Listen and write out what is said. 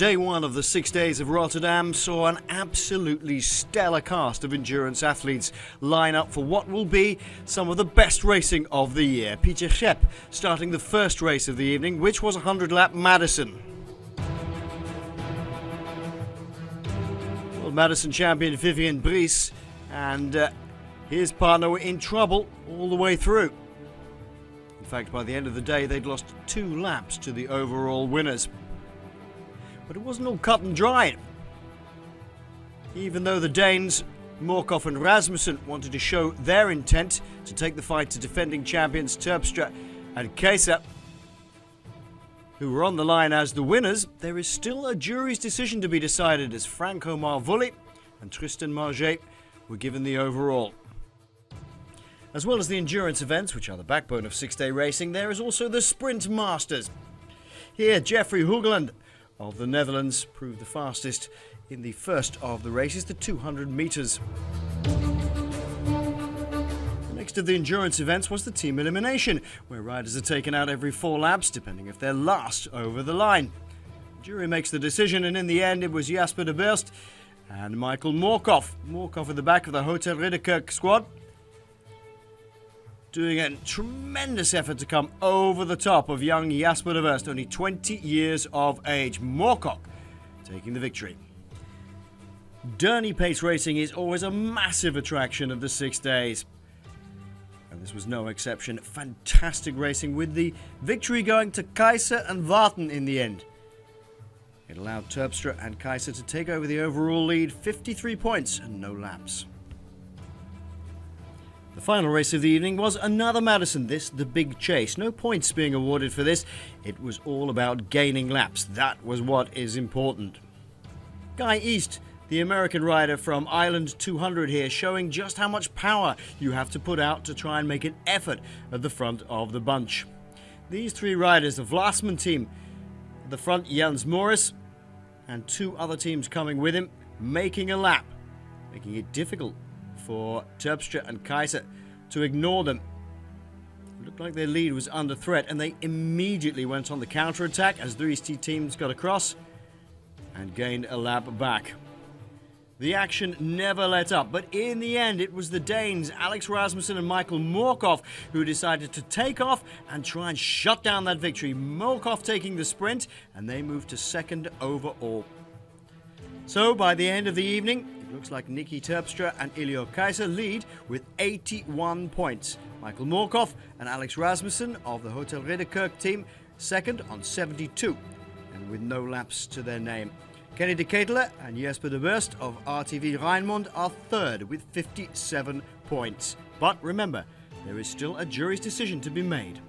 Day one of the 6 days of Rotterdam saw an absolutely stellar cast of endurance athletes line up for what will be some of the best racing of the year. Pieter Scheep starting the first race of the evening, which was a 100-lap Madison. Well, Madison champion Vivian Brice and his partner were in trouble all the way through. In fact, by the end of the day, they'd lost 2 laps to the overall winners. But it wasn't all cut and dried. Even though the Danes, Morkov and Rasmussen, wanted to show their intent to take the fight to defending champions Terpstra and Keisse, who were on the line as the winners, there is still a jury's decision to be decided as Franco Marvulli and Tristan Marget were given the overall. As well as the endurance events, which are the backbone of 6-day racing, there is also the Sprint Masters. Here, Jeffrey Hoogland of the Netherlands proved the fastest in the first of the races, the 200 metres. Next of the endurance events was the team elimination, where riders are taken out every 4 laps, depending if they're last over the line. The jury makes the decision, and in the end it was Jasper de Buyst and Michael Morkov. Morkov at the back of the Hoogtepunten squad, doing a tremendous effort to come over the top of young Jasper de Buyst, only 20 years of age. Morkov taking the victory. Derny pace racing is always a massive attraction of the 6 days. And this was no exception. Fantastic racing, with the victory going to Keisse and Vaten in the end. It allowed Terpstra and Keisse to take over the overall lead, 53 points and no laps. The final race of the evening was another Madison, this the big chase. No points being awarded for this. It was all about gaining laps. That was what is important. Guy East, the American rider from Island 200 here, showing just how much power you have to put out to try and make an effort at the front of the bunch. These 3 riders, the Vlasman team, at the front Jans Morris, and 2 other teams coming with him, making a lap, making it difficult for Terpstra and Keisse to ignore them. It looked like their lead was under threat, and they immediately went on the counter-attack as these 2 teams got across and gained a lap back. The action never let up, but in the end it was the Danes, Alex Rasmussen and Michael Morkov, who decided to take off and try and shut down that victory. Morkov taking the sprint, and they moved to 2nd overall. So by the end of the evening, it looks like Niki Terpstra and Iljo Keisse lead with 81 points. Michael Morkov and Alex Rasmussen of the Hoogtepunten team 2nd on 72, and with no laps to their name. Ketele and Jasper de Buyst of RTV Rijnmond are 3rd with 57 points. But remember, there is still a jury's decision to be made.